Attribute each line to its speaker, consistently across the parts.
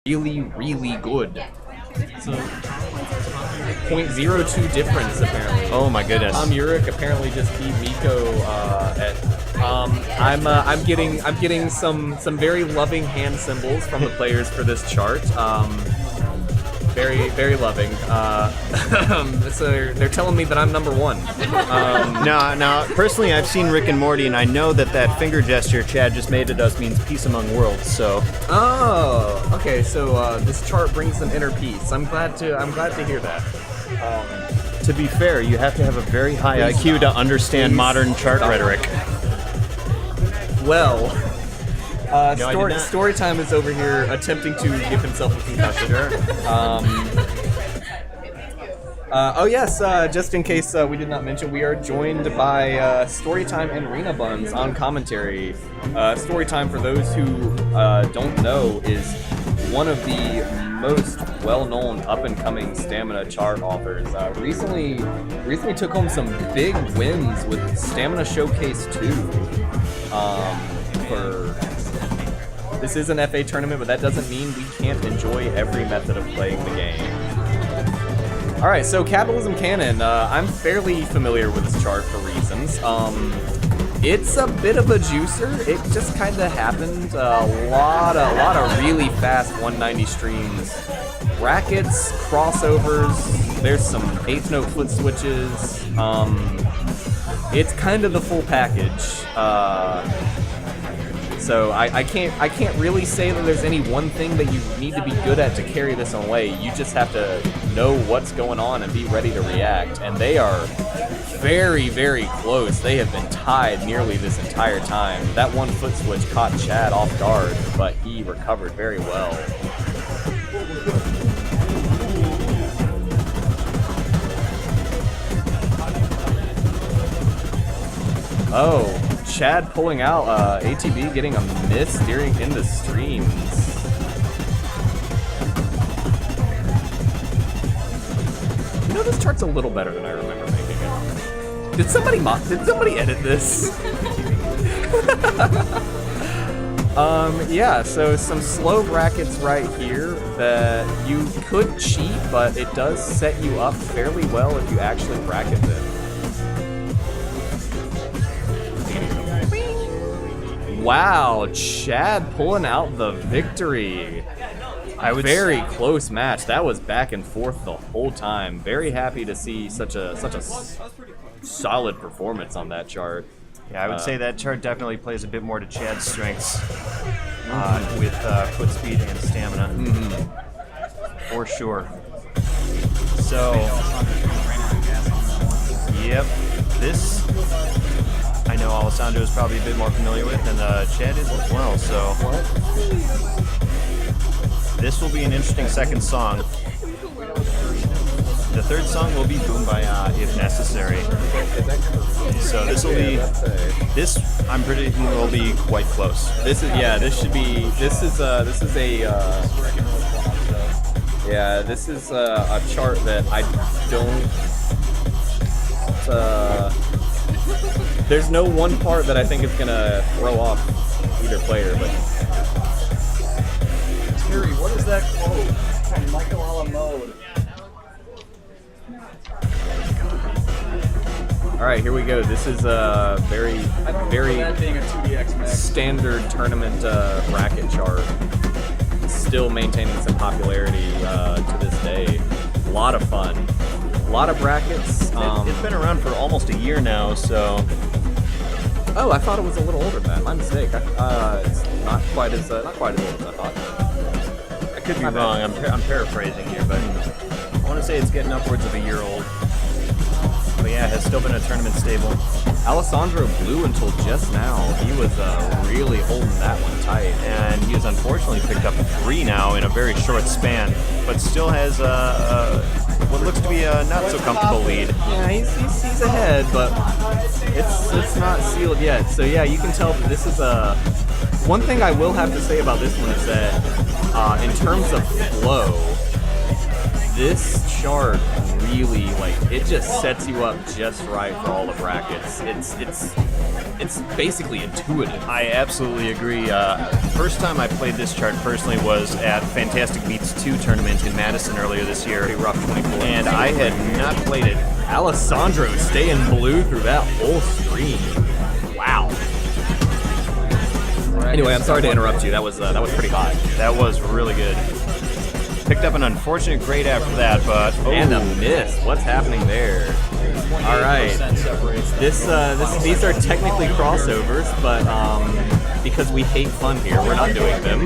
Speaker 1: really, really good. So, 0.02 difference apparently.
Speaker 2: Oh my goodness.
Speaker 1: Uric apparently just beat Miko at. I'm getting some very loving hand symbols from the players for this chart. Very, very loving. So they're telling me that I'm #1.
Speaker 2: Now, personally, I've seen Rick and Morty, and I know that finger gesture Chad just made at us means peace among worlds. So.
Speaker 1: Oh, okay. So this chart brings them inner peace. I'm glad to hear that.
Speaker 2: To be fair, you have to have a very high IQ to understand modern chart rhetoric.
Speaker 1: Well. Storytime is over here attempting to give himself a concussion. Oh yes, just in case we did not mention, we are joined by Storytime and Rena Buns on commentary. Storytime, for those who don't know, is one of the most well-known up-and-coming Stamina chart authors. Recently took home some big wins with Stamina Showcase 2. This is an FA tournament, but that doesn't mean we can't enjoy every method of playing the game. Alright, so Capitalism Canon. I'm fairly familiar with this chart for reasons. It's a bit of a juicer. It just kind of happened. A lot of really fast 190 streams. Brackets, crossovers, there's some 8th note foot switches. It's kind of the full package. So I can't really say that there's any one thing that you need to be good at to carry this away. You just have to know what's going on and be ready to react. And they are very, very close. They have been tied nearly this entire time. That one foot switch caught Chad off guard, but he recovered very well. Oh. Chad pulling out, ATB getting a miss steering into streams. You know, this chart's a little better than I remember making it. Did somebody edit this? Yeah, so some slow brackets right here that you could cheat, but it does set you up fairly well if you actually bracket them. Wow, Chad pulling out the victory. Very close match. That was back and forth the whole time. Very happy to see such a solid performance on that chart.
Speaker 2: Yeah, I would say that chart definitely plays a bit more to Chad's strengths with foot speed and stamina. For sure. So, yep, this I know Alessandro is probably a bit more familiar with, and Chad is as well, so this will be an interesting second song. The third song will be Boom by if necessary. So this will be, I'm pretty will be quite close.
Speaker 1: This is a chart that I don't there's no one part that I think is gonna throw off either player, but
Speaker 3: Terry, what is that quote from Michael Alamode?
Speaker 1: Alright, here we go. This is a very standard tournament bracket chart. Still maintaining some popularity to this day. A lot of fun. A lot of brackets.
Speaker 2: It's been around for almost a year now, so.
Speaker 1: Oh, I thought it was a little older than that. My mistake. It's not quite as old as I thought.
Speaker 2: I could be wrong. I'm paraphrasing here, but I want to say it's getting upwards of a year old. But yeah, it has still been a tournament staple.
Speaker 1: Alessandro blew until just now. He was really holding that one tight.
Speaker 2: And he has unfortunately picked up 3 now in a very short span, but still has what looks to be a not so comfortable lead.
Speaker 1: Yeah, he's ahead, but it's not sealed yet. So yeah, you can tell that this is one thing I will have to say about this one is that in terms of flow, this chart really, like, it just sets you up just right for all the brackets. It's basically intuitive.
Speaker 2: I absolutely agree. First time I played this chart personally was at Fantastic Beats 2 tournament in Madison earlier this year.
Speaker 1: Pretty rough 24.
Speaker 2: And I had not played it.
Speaker 1: Alessandro staying blue through that whole stream. Wow. Anyway, I'm sorry to interrupt you. That was pretty hot.
Speaker 2: That was really good. Picked up an unfortunate grade after that, but
Speaker 1: And a miss. What's happening there? All right. These are technically crossovers, but because we hate fun here, we're not doing them.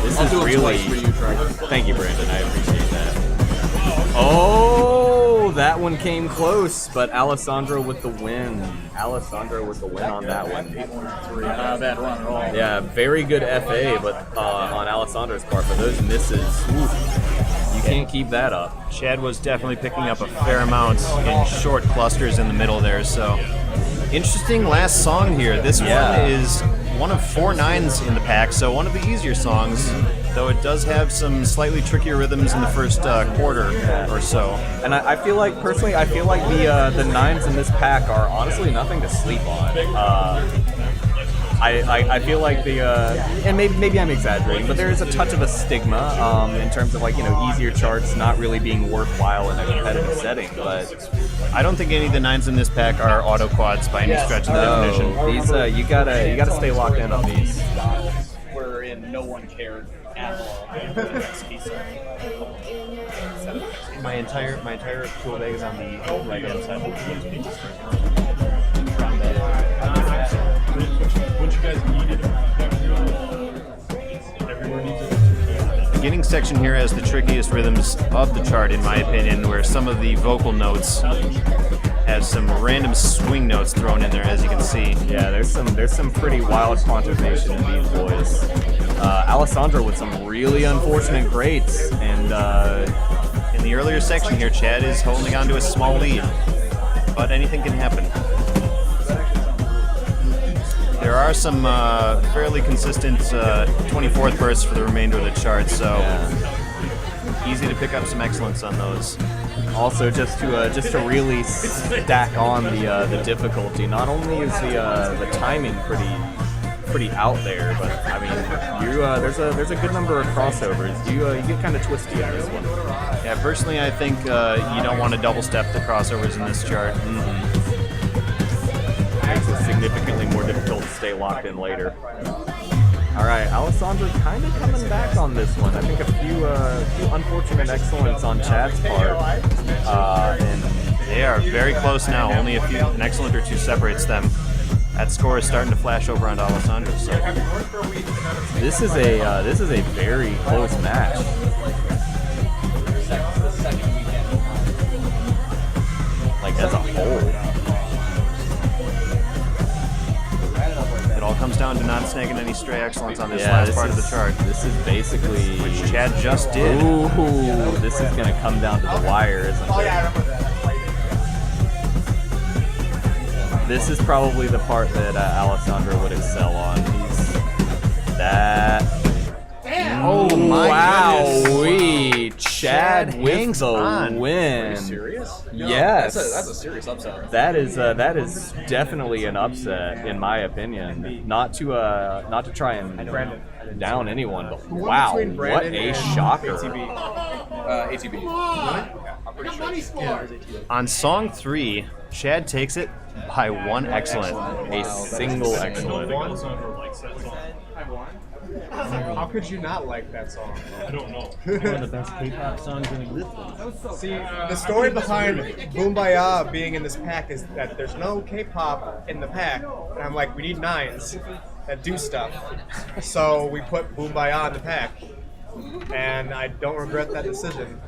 Speaker 1: This is really. Thank you, Brandon. I appreciate that. Oh, that one came close, but Alessandro with the win. Alessandro with the win on that one.
Speaker 3: Bad run at all.
Speaker 1: Yeah, very good FA, but on Alessandro's part, but those misses, oof, you can't keep that up.
Speaker 2: Chad was definitely picking up a fair amount in short clusters in the middle there, so. Interesting last song here. This one is one of 4 9s in the pack, so one of the easier songs, though it does have some slightly trickier rhythms in the first quarter or so.
Speaker 1: And I feel like, personally, the 9s in this pack are honestly nothing to sleep on. I feel like and maybe I'm exaggerating, but there is a touch of a stigma in terms of, like, easier charts not really being worthwhile in a competitive setting. But
Speaker 2: I don't think any of the 9s in this pack are auto quads by any stretch of the definition.
Speaker 1: These you gotta stay locked in on these.
Speaker 3: Wherein no one cared at all.
Speaker 2: My entire tool bag is on the right hand side. The beginning section here has the trickiest rhythms of the chart, in my opinion, where some of the vocal notes have some random swing notes thrown in there, as you can see.
Speaker 1: Yeah, there's some pretty wild quantization in these boys. Alessandro with some really unfortunate greats, and
Speaker 2: in the earlier section here, Chad is holding on to a small lead, but anything can happen. There are some fairly consistent 24th bursts for the remainder of the chart, so easy to pick up some excellence on those.
Speaker 1: Also, just to really stack on the difficulty. Not only is the timing pretty out there, but I mean, there's a good number of crossovers. You get kind of twisty in this one.
Speaker 2: Yeah, personally, I think you don't want to double step the crossovers in this chart.
Speaker 1: Makes it significantly more difficult to stay locked in later. All right, Alessandro kind of coming back on this one. I think a few unfortunate excellence on Chad's part, and
Speaker 2: they are very close now. Only an excellent or two separates them. That score is starting to flash over onto Alessandro's side.
Speaker 1: This is a very close match. Like, as a whole.
Speaker 2: It all comes down to not snagging any stray excellence on this last part of the chart.
Speaker 1: This is basically...
Speaker 2: Which Chad just did.
Speaker 1: Ooh, this is going to come down to the wire, isn't it? This is probably the part that Alessandro would excel on. He's that... Oh my wow! Chad with the win.
Speaker 3: Are you serious?
Speaker 1: Yes.
Speaker 3: That's a serious upset.
Speaker 1: That is definitely an upset, in my opinion. Not to try and down anyone, but wow, what a shocker!
Speaker 3: ATB. I'm pretty sure.
Speaker 2: On song 3, Chad takes it by 1 excellent.
Speaker 1: A single excellent.
Speaker 4: How could you not like that song?
Speaker 5: I don't know.
Speaker 6: One of the best K-pop songs in existence.
Speaker 4: See, the story behind Boombayah being in this pack is that there's no K-pop in the pack, and I'm like, we need 9s that do stuff. So we put Boombayah in the pack, and I don't regret that decision.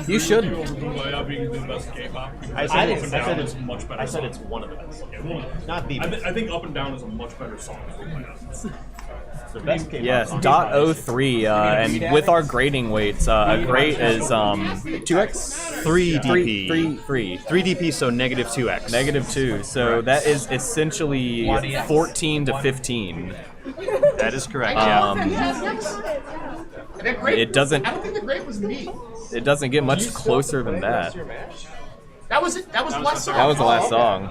Speaker 1: You should.
Speaker 5: Over Boombayah being the best K-pop.
Speaker 6: I said it's
Speaker 5: much better.
Speaker 6: I said it's one of the best.
Speaker 5: Yeah, one of them.
Speaker 6: Not the best.
Speaker 5: I think Up and Down is a much better song than Boombayah.
Speaker 6: The best K-pop
Speaker 1: Yes,
Speaker 6: song.
Speaker 1: .03, and with our grading weights, a grade is 2x?
Speaker 2: 3 DP.
Speaker 1: 3.
Speaker 2: 3 DP, so -2x.
Speaker 1: -2. So that is essentially 14 to 15.
Speaker 2: That is correct.
Speaker 1: It doesn't.
Speaker 7: I don't think the great was me.
Speaker 1: It doesn't get much closer than that.
Speaker 7: That was it. That was the last song.
Speaker 1: That was the last song.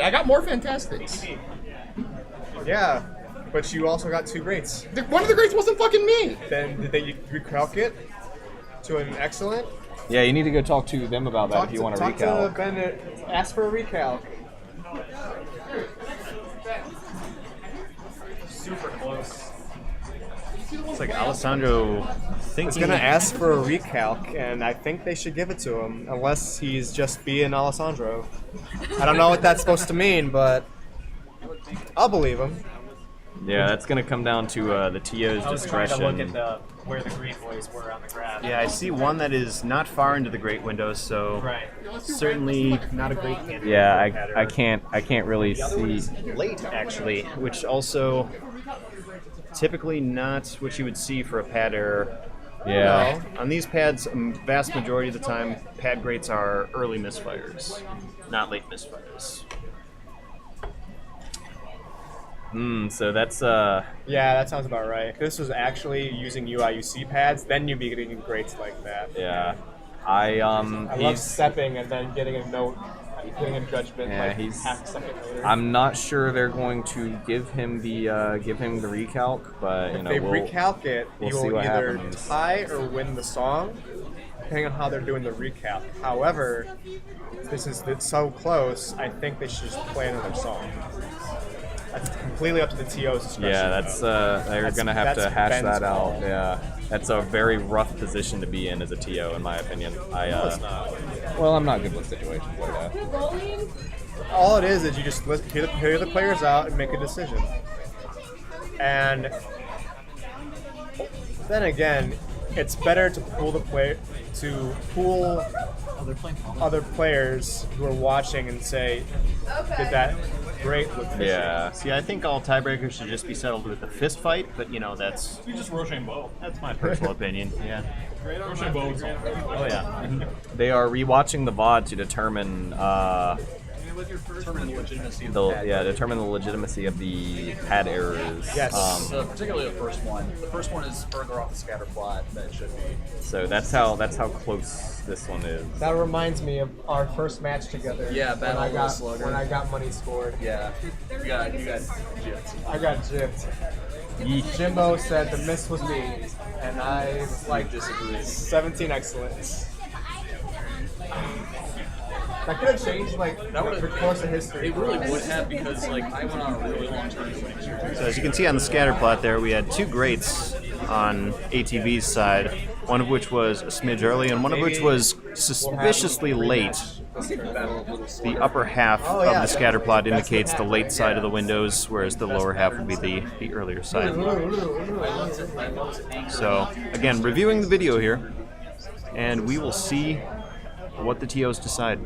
Speaker 7: I got more Fantastics.
Speaker 4: Yeah, but you also got 2 greats.
Speaker 7: One of the greats wasn't fucking me.
Speaker 4: Then did they recalc it to an excellent?
Speaker 1: Yeah, you need to go talk to them about that if you want to
Speaker 4: talk
Speaker 1: recalc.
Speaker 4: to Bennett. Ask for a recalc.
Speaker 5: Super close.
Speaker 2: It's like Alessandro
Speaker 4: He's
Speaker 2: thinking.
Speaker 4: gonna ask for a recalc, and I think they should give it to him, unless he's just being Alessandro. I don't know what that's supposed to mean, but I'll believe him.
Speaker 1: Yeah, that's gonna come down to the TO's discretion.
Speaker 6: Where the green boys were on the graph.
Speaker 2: Yeah, I see one that is not far into the great window, so
Speaker 6: Right.
Speaker 2: certainly not a great candidate.
Speaker 1: Yeah, I can't really see.
Speaker 2: Late, actually, which also typically not what you would see for a pad error.
Speaker 1: Yeah.
Speaker 2: On these pads, vast majority of the time, pad greats are early misfires, not late misfires.
Speaker 1: So that's
Speaker 4: Yeah, that sounds about right. If this was actually using UIUC pads, then you'd be getting greats like that.
Speaker 1: yeah. I
Speaker 4: I love stepping and then getting a note, getting a judgment
Speaker 1: Yeah,
Speaker 4: like
Speaker 1: he's-
Speaker 4: half a second later.
Speaker 1: I'm not sure they're going to give him the recalc, but you
Speaker 4: If
Speaker 1: know
Speaker 4: they
Speaker 1: we'll
Speaker 4: recalc it,
Speaker 1: we'll
Speaker 4: you
Speaker 1: see
Speaker 4: will
Speaker 1: what
Speaker 4: either
Speaker 1: happens.
Speaker 4: tie or win the song, depending on how they're doing the recalc. However, it's so close, I think they should just play another song. That's completely up to the TO's discretion.
Speaker 1: Yeah, that's they're gonna have to
Speaker 4: that's
Speaker 1: hash
Speaker 4: Ben's
Speaker 1: that out.
Speaker 4: call.
Speaker 1: Yeah, that's a very rough position to be in as a TO, in my opinion. Well, I'm not good with situations like that.
Speaker 4: All it is you just hear the players out and make a decision. And then again, it's better to pool other players who are watching and say, did that great look fishy?
Speaker 1: Yeah.
Speaker 2: See, I think all tiebreakers should just be settled with a fist fight, but you know, that's
Speaker 5: You just Rochambeau.
Speaker 2: my personal opinion. Yeah.
Speaker 5: Rochambeau is all.
Speaker 2: Oh yeah.
Speaker 1: They are rewatching the VOD to determine
Speaker 8: Determine the legitimacy of
Speaker 1: determine the legitimacy of the pad errors.
Speaker 4: Yes.
Speaker 8: particularly the first one. The first one is further off the scatter plot than it should be.
Speaker 1: So that's how close this one is.
Speaker 4: That reminds me of our first match together.
Speaker 8: Yeah, Battle of the Slugger.
Speaker 4: when I got money scored.
Speaker 8: Yeah, you got gypped.
Speaker 4: I got gypped. Jimbo said the miss was me, and I
Speaker 8: Disagreed.
Speaker 4: 17 excellence. That could have changed the course of history.
Speaker 8: It really would have because I went on a really long tournament.
Speaker 2: So as you can see on the scatter plot there, we had 2 greats on ATB's side, one of which was a smidge early and one of which was suspiciously late. The upper half of the scatter plot indicates the late side of the windows, whereas the lower half would be the earlier side. So again, reviewing the video here, and we will see what the TOs decide.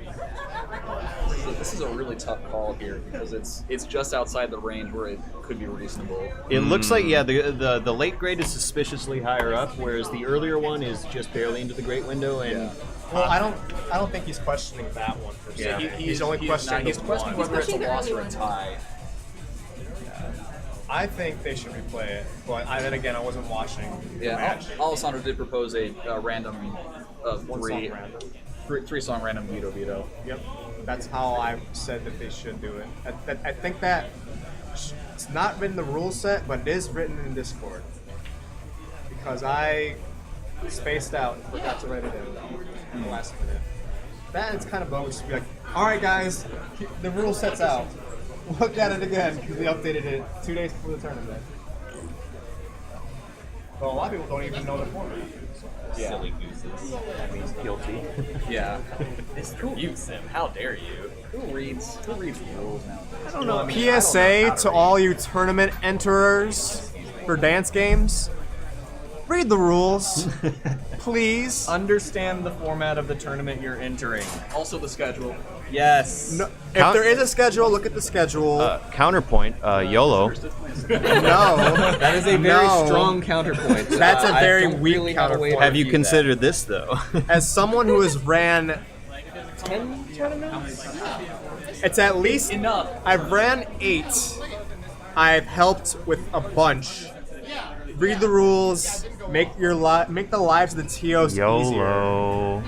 Speaker 8: This is a really tough call here because it's just outside the range where it could be reasonable.
Speaker 2: It looks like, yeah, the late grade is suspiciously higher up, whereas the earlier one is just barely into the great window. And
Speaker 4: Well, I don't think he's questioning that one per se.
Speaker 2: Yeah.
Speaker 4: He's only questioning
Speaker 8: He's
Speaker 4: the
Speaker 8: questioning
Speaker 4: one.
Speaker 8: whether it's a loss or a tie.
Speaker 4: I think they should replay it, but then again, I wasn't watching the
Speaker 8: Yeah,
Speaker 4: match.
Speaker 8: Alessandro did propose a random
Speaker 4: One song random.
Speaker 8: three-song random veto.
Speaker 4: Yep, that's how I said that they should do it. I think that it's not written in the rule set, but it is written in Discord because I spaced out and forgot to write it in the last minute. That is kind of bogus to be like, all right, guys, the rule set's out. Look at it again because we updated it 2 days before the tournament. Well, a lot of people don't even know the format.
Speaker 1: Silly gooses. That means guilty.
Speaker 8: Yeah.
Speaker 1: You, Sim. How dare you?
Speaker 8: Who reads rules nowadays?
Speaker 4: I don't know. PSA to all you tournament enterers for dance games. Read the rules, please.
Speaker 1: Understand the format of the tournament you're entering.
Speaker 8: Also the schedule.
Speaker 1: Yes.
Speaker 4: No, if there is a schedule, look at the schedule.
Speaker 2: counterpoint, YOLO.
Speaker 4: No.
Speaker 1: That is a very
Speaker 4: No.
Speaker 1: strong counterpoint.
Speaker 4: That's a very
Speaker 1: I don't
Speaker 4: weak
Speaker 1: really have a way to
Speaker 4: counterpoint.
Speaker 2: Have you
Speaker 1: refute
Speaker 2: considered this though?
Speaker 4: As someone who has ran
Speaker 1: 10 tournaments?
Speaker 4: It's at least
Speaker 8: Enough.
Speaker 4: I've ran 8. I've helped with a bunch. Read the rules. Make the lives of the TOs easier.
Speaker 2: YOLO.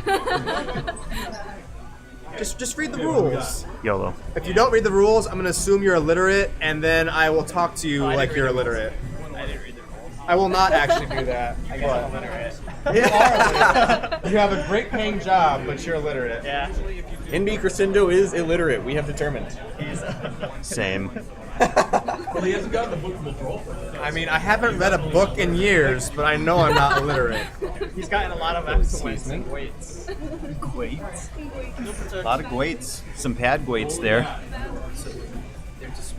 Speaker 4: Just read the rules.
Speaker 2: YOLO.
Speaker 4: If you don't read the rules, I'm gonna assume you're illiterate, and then I will talk to you like you're illiterate.
Speaker 6: I didn't read the rules.
Speaker 4: I will not actually do that.
Speaker 6: I guess I'm illiterate.
Speaker 4: You are illiterate. You have a great paying job, but you're illiterate.
Speaker 6: Yeah.
Speaker 1: NB Crescendo is illiterate. We have determined.
Speaker 2: Same.
Speaker 5: Well, he hasn't gotten the book of draw for it.
Speaker 4: I mean, I haven't read a book in years, but I know I'm not illiterate.
Speaker 6: He's gotten a lot of excellence and weights.
Speaker 2: A lot of gwaits. Some pad gwaits there.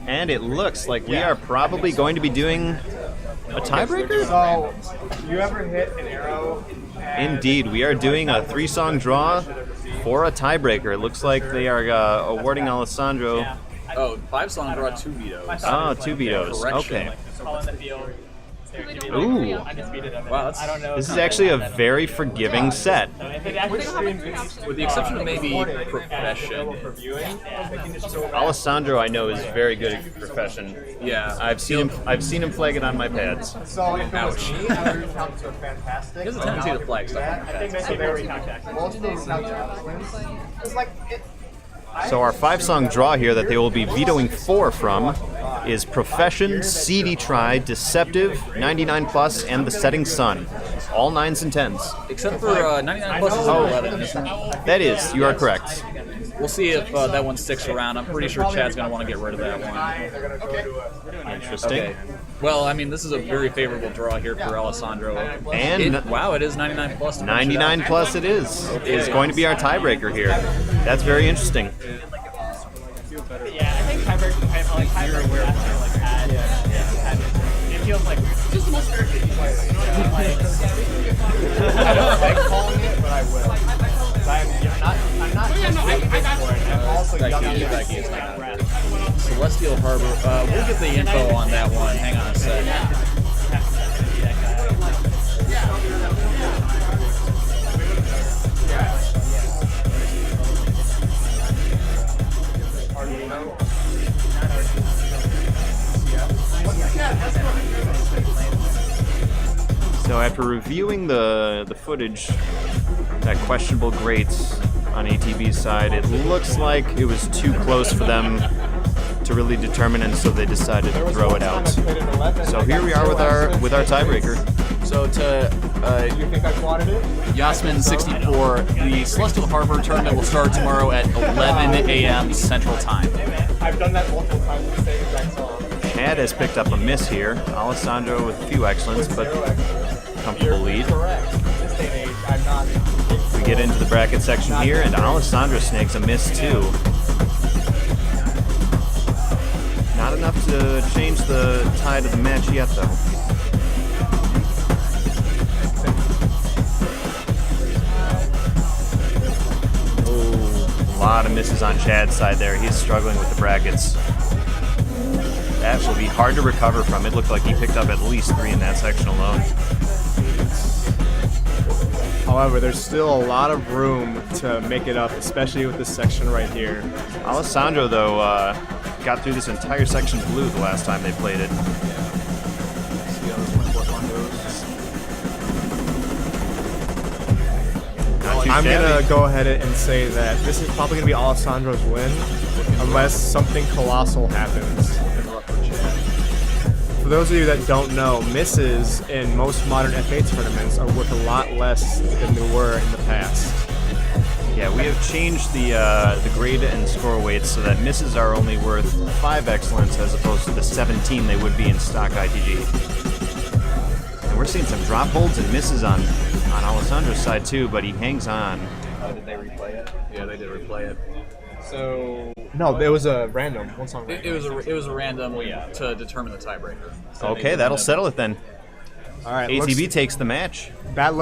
Speaker 2: And it looks like we are probably going to be doing a tiebreaker?
Speaker 4: So, you ever hit an arrow?
Speaker 2: Indeed, we are doing a 3-song draw for a tiebreaker. It looks like they are awarding Alessandro.
Speaker 8: Oh, 5-song draw, 2 vetoes.
Speaker 2: Oh, 2 vetoes.
Speaker 8: Correction.
Speaker 2: Okay.
Speaker 6: Call in the field.
Speaker 2: Ooh.
Speaker 6: Undisputed of it.
Speaker 8: Wow, that's,
Speaker 6: I don't know.
Speaker 2: This is actually a very forgiving set.
Speaker 6: If it actually
Speaker 8: with the exception of maybe profession.
Speaker 2: Alessandro, I know, is very good at profession.
Speaker 8: Yeah,
Speaker 2: I've seen him flag it on my pads.
Speaker 4: So, if it was
Speaker 8: Ouch.
Speaker 4: me, I would count to a fantastic.
Speaker 8: He has a tendency to flag stuff on
Speaker 6: I think
Speaker 8: that.
Speaker 6: they should very contact.
Speaker 4: Most of those count to wins. It's like,
Speaker 2: So our 5-song draw here that they will be vetoing 4 from is Profession, CD Try, Deceptive, 99 Plus, and The Setting Sun. All 9s and 10s.
Speaker 8: Except for 99 plus is an 11. isn't it?
Speaker 2: That is, you are correct.
Speaker 8: We'll see if that one sticks around. I'm pretty sure Chad's going to want to get rid of that one.
Speaker 2: Interesting.
Speaker 8: Okay. Well, I mean, this is a very favorable draw here for Alessandro.
Speaker 2: And
Speaker 8: Wow, it is 99 plus.
Speaker 2: 99 Plus it is. It's going to be our tiebreaker here. That's very interesting.
Speaker 6: Yeah, I think tiebreaker, like tiebreaker, it feels like
Speaker 7: Just the most fair game.
Speaker 4: I don't like calling it, but I will. I'm not
Speaker 7: Yeah, no, I got
Speaker 4: for it. I'm also young
Speaker 8: Becky,
Speaker 4: enough.
Speaker 8: Becky is not. Celestial Harbor. We'll get the info on that one. Hang on a sec.
Speaker 2: So after reviewing the footage, that questionable grates on ATB's side, it looks like it was too close for them to really determine, and so they decided to throw it out. So here we are with our tiebreaker.
Speaker 8: So to
Speaker 4: You think I wanted it?
Speaker 8: Yasmin 64, the Celestial Harbor tournament will start tomorrow at 11 a.m. Central Time.
Speaker 4: I've done that multiple times with the same exact song.
Speaker 2: Chad has picked up a miss here. Alessandro with a few excellence, but comfortable lead.
Speaker 4: Correct. In this day and age, I'm not.
Speaker 2: We get into the bracket section here, and Alessandro snakes a miss too. Not enough to change the tide of the match yet, though. Oh, a lot of misses on Chad's side there. He's struggling with the brackets. That will be hard to recover from. It looked like he picked up at least 3 in that section alone.
Speaker 4: However, there's still a lot of room to make it up, especially with this section right here.
Speaker 2: Alessandro, though, got through this entire section blue the last time they played it. Not too
Speaker 4: I'm
Speaker 2: shabby.
Speaker 4: gonna go ahead and say that this is probably gonna be Alessandro's win, unless something colossal happens. For those of you that don't know, misses in most modern FA tournaments are worth a lot less than they were in the past.
Speaker 2: Yeah, we have changed the grade and score weights so that misses are only worth 5 excellence as opposed to the 17 they would be in stock ITG. And we're seeing some drop holds and misses on Alessandro's side too, but he hangs on.
Speaker 8: Did they replay it? Yeah, they did replay it.
Speaker 4: So no, it was a random one song.
Speaker 8: It was a random to determine the tiebreaker. So
Speaker 2: Okay, that'll settle it then.
Speaker 4: All right,
Speaker 2: ATB takes the match.
Speaker 4: that